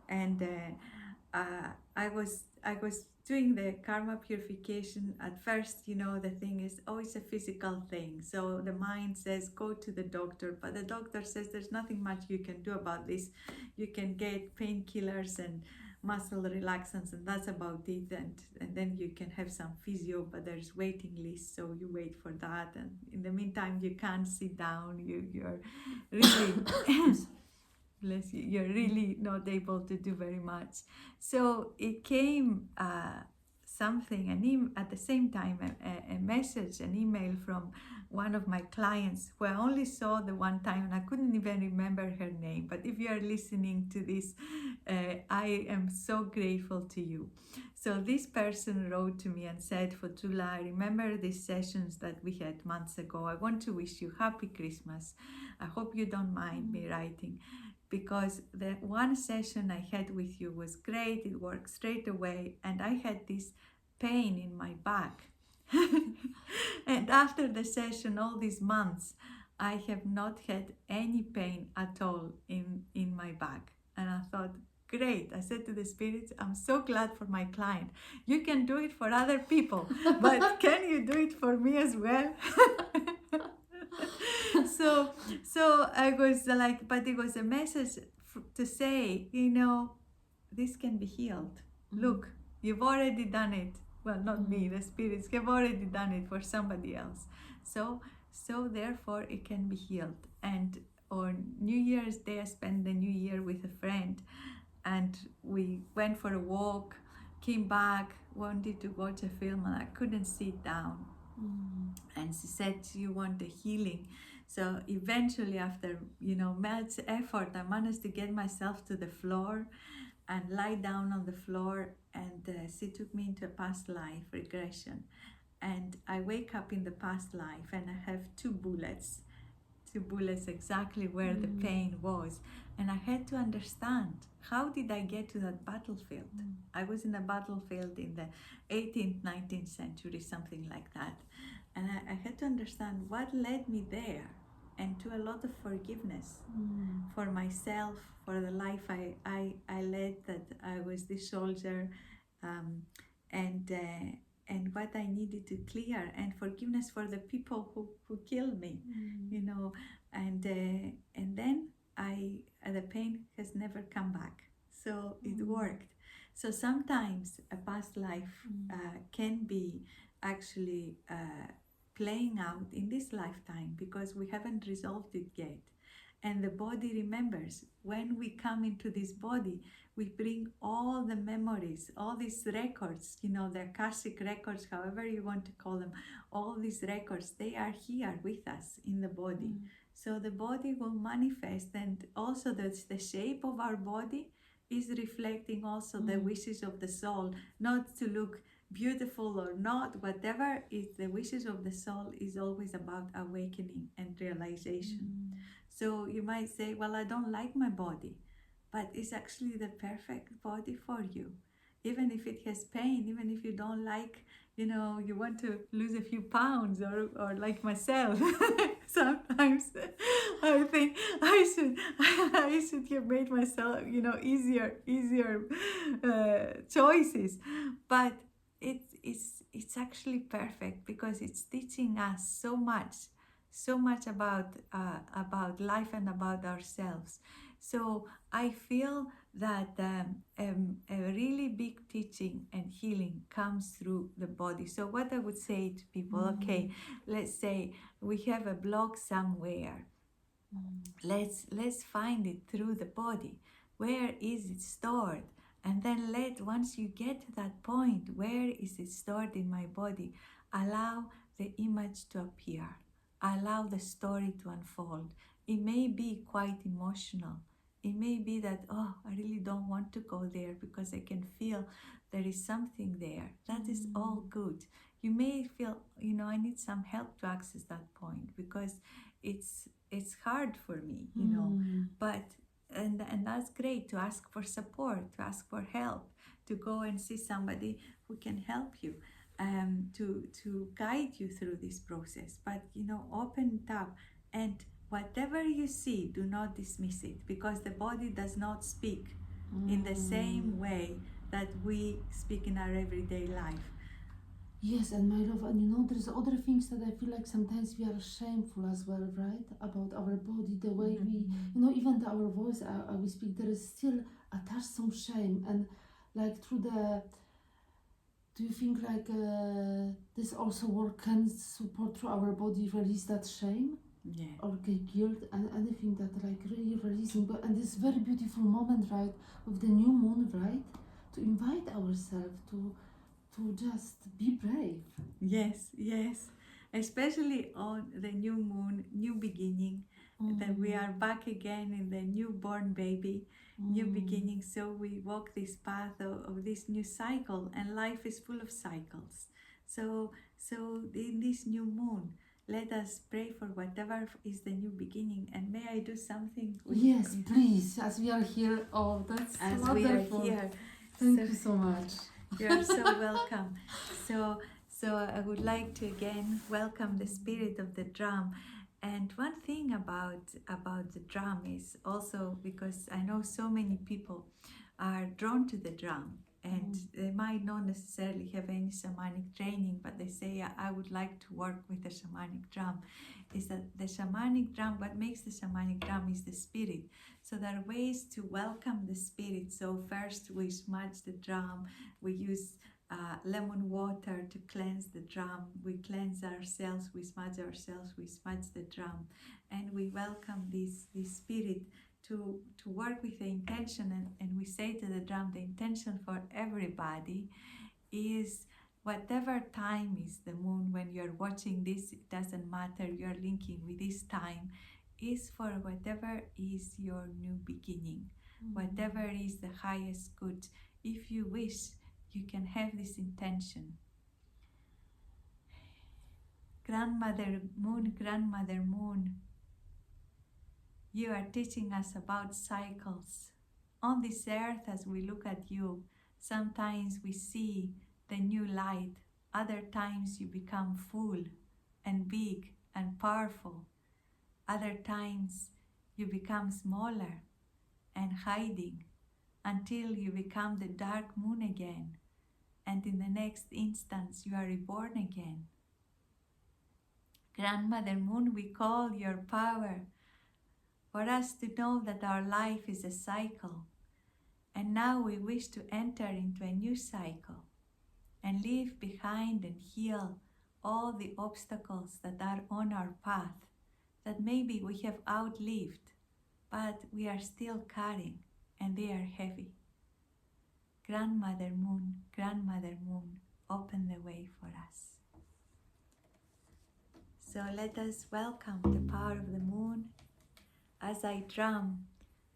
And I was doing the karma purification. At first, the thing is, it's a physical thing. So the mind says, go to the doctor, but the doctor says there's nothing much you can do about this. You can get painkillers and muscle relaxants, and that's about it. And then you can have some physio, but there's waiting list, so you wait for that. And in the meantime, you can't sit down. You're really bless you, you're really not able to do very much. So it came something, at the same time, a message, an email from one of my clients who I only saw the one time and I couldn't even remember her name. But if you are listening to this, I am so grateful to you. So this person wrote to me and said, Fotoula, I remember these sessions that we had months ago. I want to wish you Happy Christmas. I hope you don't mind me writing, because the one session I had with you was great. It worked straight away, and I had this pain in my back. And after the session, all these months, I have not had any pain at all in my back. And I thought, great. I said to the spirits, I'm so glad for my client. You can do it for other people, but can you do it for me as well? so I was like, but it was a message to say, this can be healed. Look, you've already done it. Well, not me, the spirits have already done it for somebody else. So therefore it can be healed. And on New Year's Day, I spent the New Year with a friend, and we went for a walk, came back, wanted to watch a film, and I couldn't sit down. And she said, you want a healing. So eventually, after much effort, I managed to get myself to the floor and lie down on the floor, and she took me into a past life regression. And I wake up in the past life and I have two bullets exactly where the pain was. And I had to understand, how did I get to that battlefield? I was in a battlefield in the 18th, 19th century, something like that. And I had to understand what led me there, and to a lot of forgiveness for myself, for the life I led, that I was this soldier, and what I needed to clear, and forgiveness for the people who killed me, and then the pain has never come back. So it worked. So sometimes a past life can be actually playing out in this lifetime, because we haven't resolved it yet. And the body remembers. When we come into this body, we bring all the memories, all these records, the Akashic records, however you want to call them, all these records, they are here with us in the body. So the body will manifest, and also the shape of our body is reflecting also the wishes of the soul, not to look beautiful or not, whatever is the wishes of the soul is always about awakening and realization. So you might say, well, I don't like my body, but it's actually the perfect body for you. Even if it has pain, even if you don't like, you want to lose a few pounds, or like myself, sometimes I think I should have made myself, easier choices. But it's actually perfect, because it's teaching us so much about life and about ourselves. So I feel that a really big teaching and healing comes through the body. So what I would say to people, okay, let's say we have a block somewhere. Let's find it through the body. Where is it stored? And then once you get to that point, where is it stored in my body, allow the image to appear. Allow the story to unfold. It may be quite emotional. It may be that, I really don't want to go there because I can feel there is something there. That is all good. You may feel, I need some help to access that point, because it's hard for me, but and that's great, to ask for support, to ask for help, to go and see somebody who can help you, to guide you through this process. But open it up, and whatever you see, do not dismiss it, because the body does not speak in the same way that we speak in our everyday life. Yes, and my love, and there's other things that I feel like sometimes we are shameful as well, right? About our body, the way we, even our voice, we speak, there is still attached some shame. And like do you think like this also work can support through our body release that shame? Yeah. or get guilt and anything that like really releasing. But and this very beautiful moment, right, with the new moon, right, to invite ourselves to just be brave. Yes, yes. Especially on the new moon, new beginning, that we are back again in the newborn baby, new beginning. So we walk this path of this new cycle, and life is full of cycles. So in this new moon, let us pray for whatever is the new beginning. And may I do something with Yes, please, as we are here. Oh, that's as wonderful. we are here? Thank So- you so much. You're so welcome. So I would like to again welcome the spirit of the drum. And one thing about the drum is also because I know so many people are drawn to the drum, and they might not necessarily have any shamanic training, but they say, I would like to work with the shamanic drum. Is that the shamanic drum, what makes the shamanic drum is the spirit. So there are ways to welcome the spirit. So first we smudge the drum, we use lemon water to cleanse the drum, we cleanse ourselves, we smudge the drum, and we welcome this spirit to work with the intention, and we say to the drum, the intention for everybody is whatever time is the moon. When you're watching this, it doesn't matter, you're linking with this time, is for whatever is your new beginning, whatever is the highest good. If you wish, you can have this intention. Grandmother Moon, you are teaching us about cycles. On this earth, as we look at you, sometimes we see the new light, other times you become full and big and powerful. Other times you become smaller and hiding until you become the dark moon again, and in the next instance you are reborn again. Grandmother Moon, we call your power for us to know that our life is a cycle, and now we wish to enter into a new cycle and leave behind and heal all the obstacles that are on our path, that maybe we have outlived, but we are still carrying, and they are heavy. Grandmother Moon, open the way for us. So let us welcome the power of the moon. As I drum,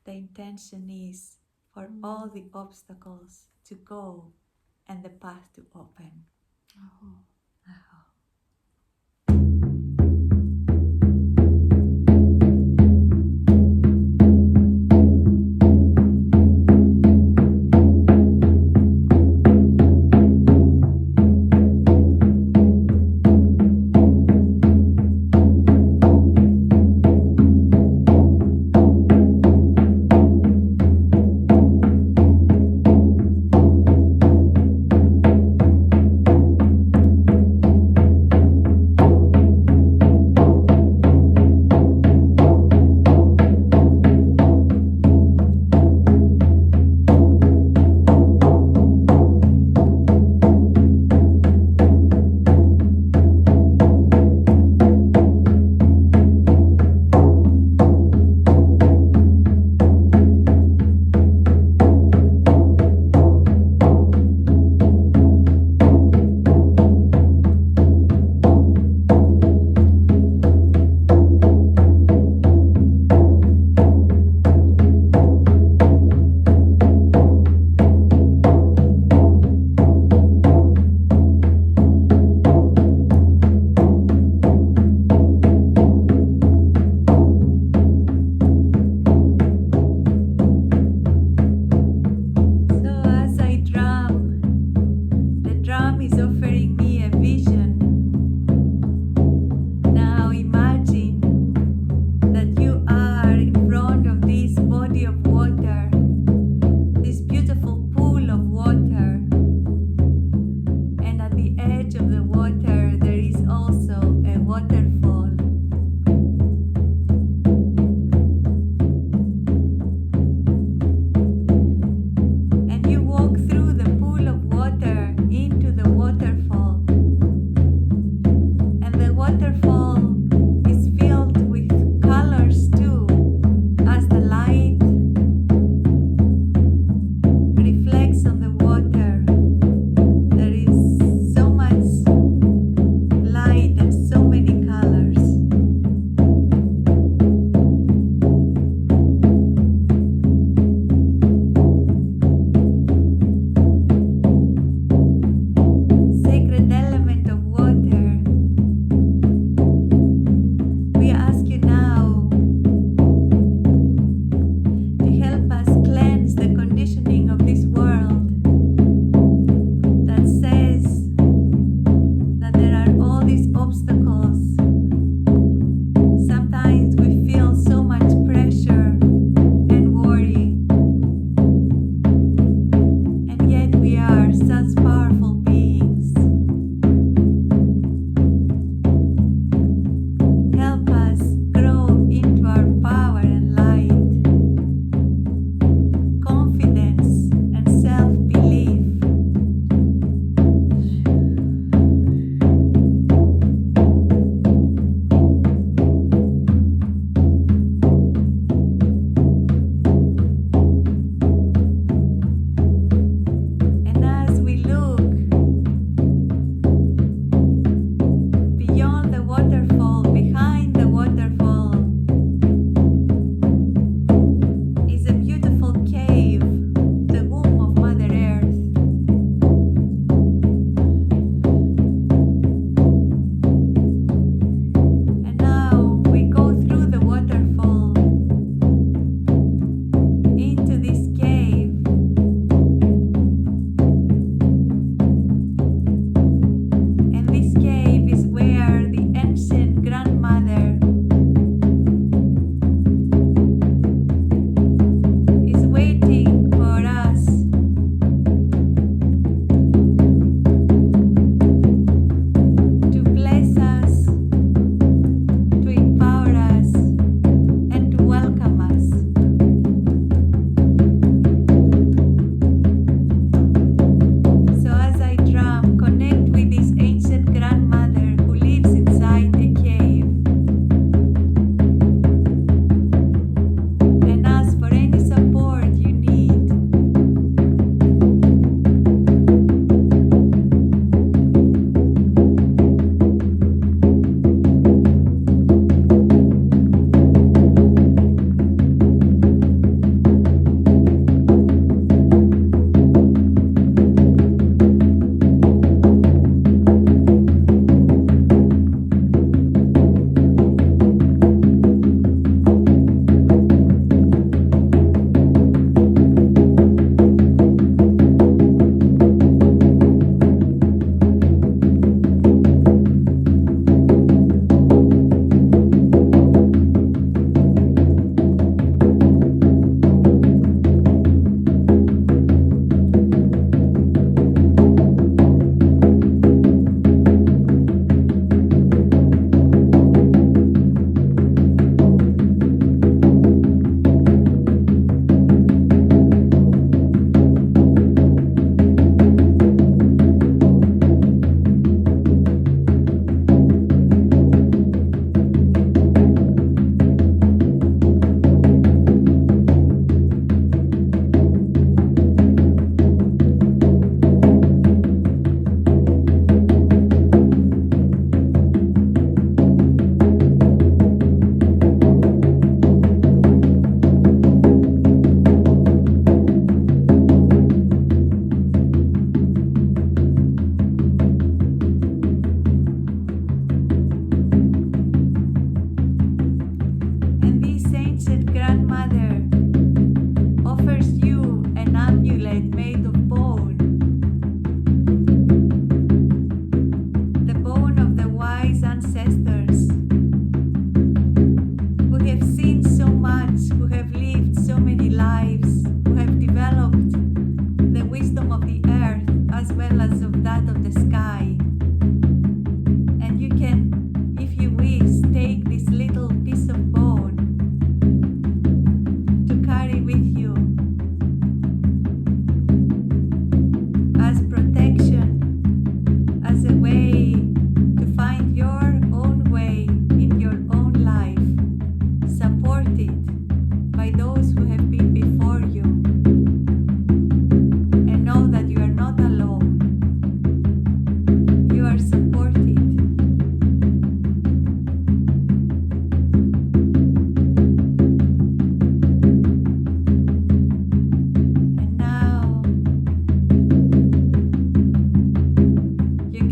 the intention is for all the obstacles to go and the path to open. Waterfall is filled with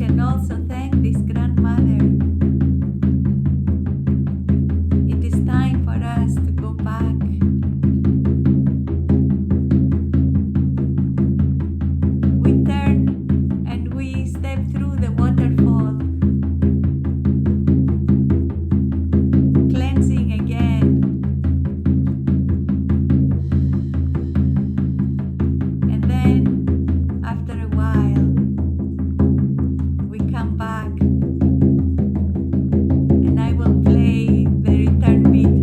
can also thank this grandmother. It is time for us to go back. We turn and we step through the waterfall, cleansing again. And then, after a while, we come back and I will play the return beat.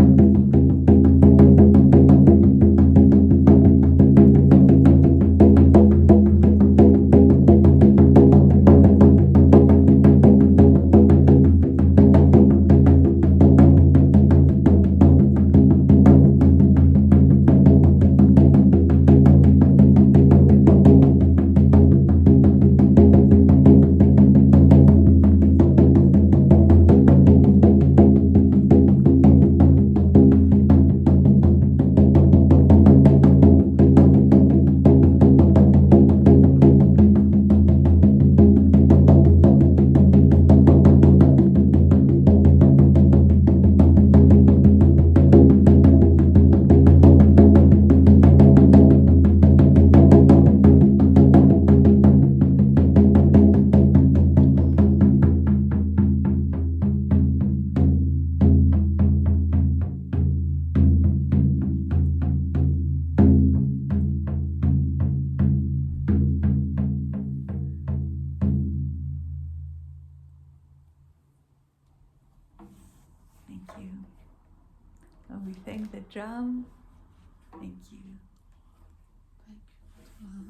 Thank you. And we thank the drum. Thank you.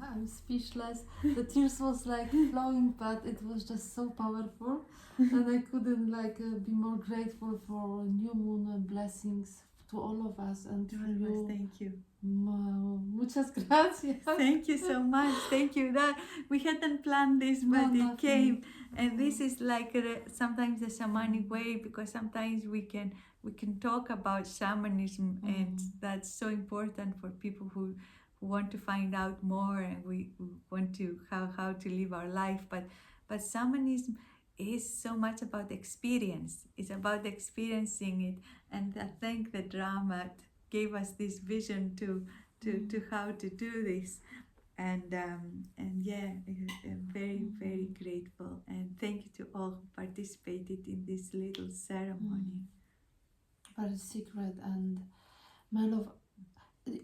I'm speechless. The tears was like flowing, but it was just so powerful, and I couldn't be more grateful for new moon and blessings to all of us and to you. Thank you. Muchas gracias. Thank you so much. Thank you. That we hadn't planned this, but it came. And this is like sometimes the shamanic way, because sometimes we can talk about shamanism, and that's so important for people who want to find out more, and we want to how to live our life. But shamanism is so much about experience. It's about experiencing it, and I think the drama gave us this vision to how to do this. And yeah, I'm very grateful, and thank you to all who participated in this little ceremony. Very secret. And my love,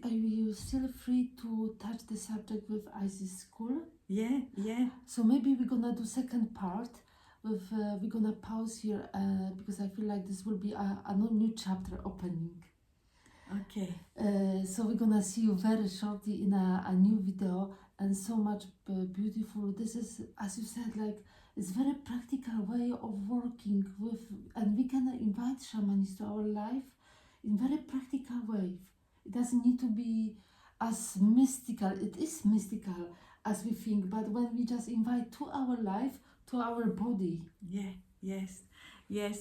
are you still free to touch the subject with Isis school? Yeah. So maybe we're gonna do second part. We're gonna pause here because I feel like this will be a new chapter opening. Okay. So we're gonna see you very shortly in a new video, and so much beautiful. This is, as you said, it's very practical way of working with, and we can invite shamans to our life in very practical way. It doesn't need to be as mystical. It is mystical as we think, but when we just invite to our life, to our body. Yes.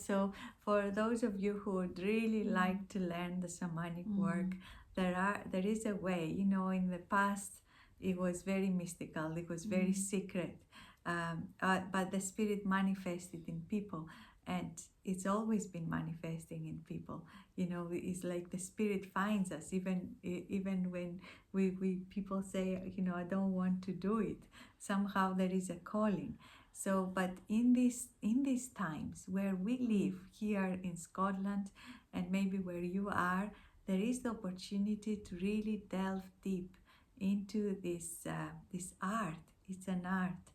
So for those of you who would really like to learn the shamanic work, there is a way. In the past it was very mystical. It was very secret, but the spirit manifested in people, and it's always been manifesting in people. It's like the spirit finds us, even when we people say, I don't want to do it. Somehow there is a calling. So, but in these times where we live here in Scotland, and maybe where you are, there is the opportunity to really delve deep into this art. It's an art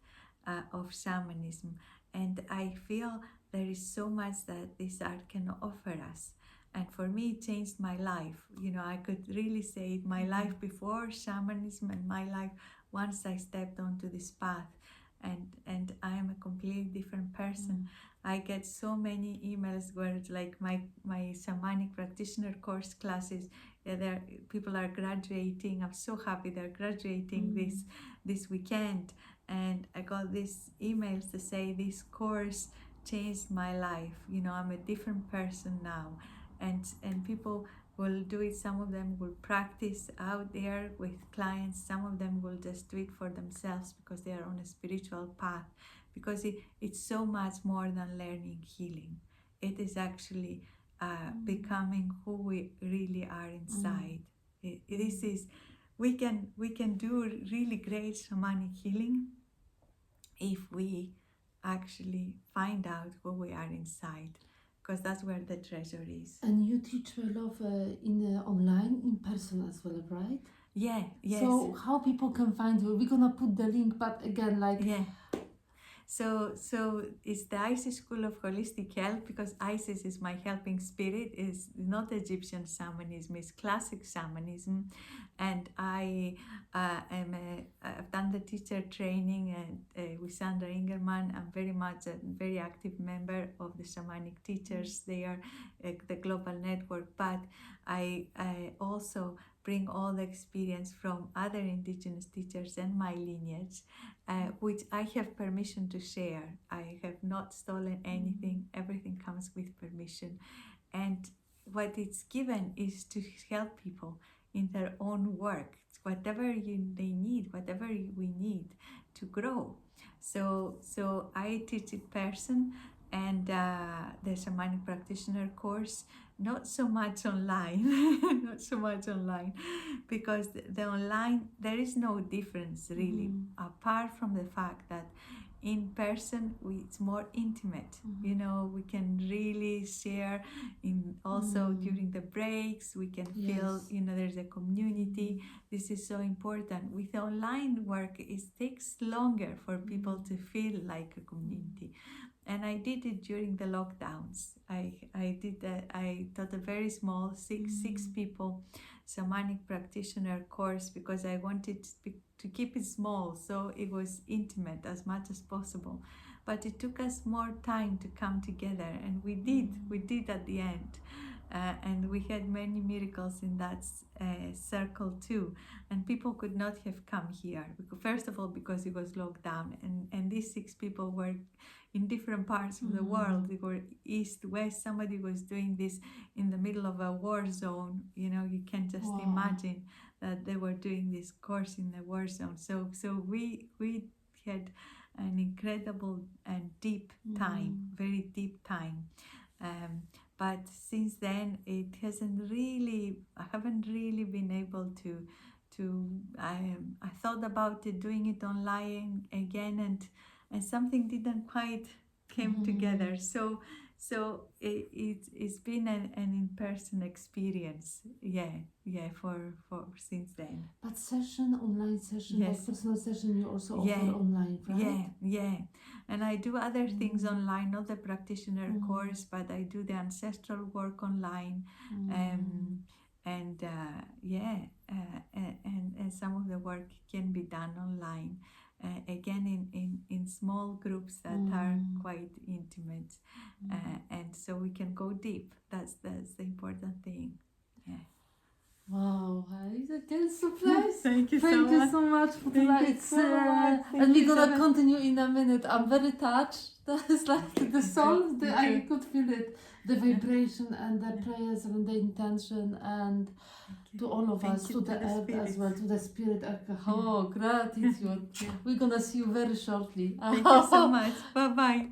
of shamanism, and I feel there is so much that this art can offer us. And for me, it changed my life. I could really say my life before shamanism and my life once I stepped onto this path. And I am a completely different person. I get so many emails where it's like my shamanic practitioner course classes. People are graduating. I'm so happy they're graduating this weekend. And I got these emails to say this course changed my life. I'm a different person now. And people will do it. Some of them will practice out there with clients. Some of them will just do it for themselves because they are on a spiritual path. because it's so much more than learning healing. It is actually becoming who we really are inside. This is, we can do really great shamanic healing if we actually find out who we are inside, because that's where the treasure is. And you teach a lot in online, in person as well, right? Yeah, yes. So how people can find you? We're gonna put the link, but again, like Yeah. So it's the Isis School of Holistic Health, because Isis is my helping spirit, is not Egyptian shamanism, it's classic shamanism. And I I've done the teacher training and with Sandra Ingerman. I'm very much a very active member of the shamanic teachers there, the global network. But I also bring all the experience from other indigenous teachers and my lineage, which I have permission to share. I have not stolen anything. Everything comes with permission. And what it's given is to help people in their own work, whatever they need, whatever we need to grow. So I teach in person, and the shamanic practitioner course, not so much online, not so much online, because the online, there is no difference really, apart from the fact that in person it's more intimate. You know, we can really share in also during the breaks. We can feel, Yes. you know, there's a community. This is so important. With online work, it takes longer for people to feel like a community. And I did it during the lockdowns. I taught a very small six people shamanic practitioner course, because I wanted to keep it small, so it was intimate as much as possible. But it took us more time to come together, and we did at the end. And we had many miracles in that circle too. And people could not have come here, first of all because it was locked down, and these 6 people were in different parts of the world. They were east, west. Somebody was doing this in the middle of a war zone. You know, you can just imagine that they were doing this course in the war zone. So we had an incredible and deep time, very deep time. But since then, it hasn't really, I haven't really been able to I thought about doing it online again, and something didn't quite came together. So it's been an in-person experience. Yeah, for since then. But online session, Yes. like personal session, you also offer Yeah. online, right? Yeah. And I do other things online, not the practitioner course, but I do the ancestral work online. And some of the work can be done online, again in small groups that are quite intimate, and so we can go deep. That's the important thing. Yeah. Wow, again, surprise! Thank you Thank you so much, Fotoula. It's and we're gonna continue in a minute. I'm very touched. That's like the soul. I could feel it, the vibration and the prayers and the intention, and to all of us, to the earth as well, to the spirit. Oh, gratitude. We're gonna see you very shortly. Thank you so much. Bye bye.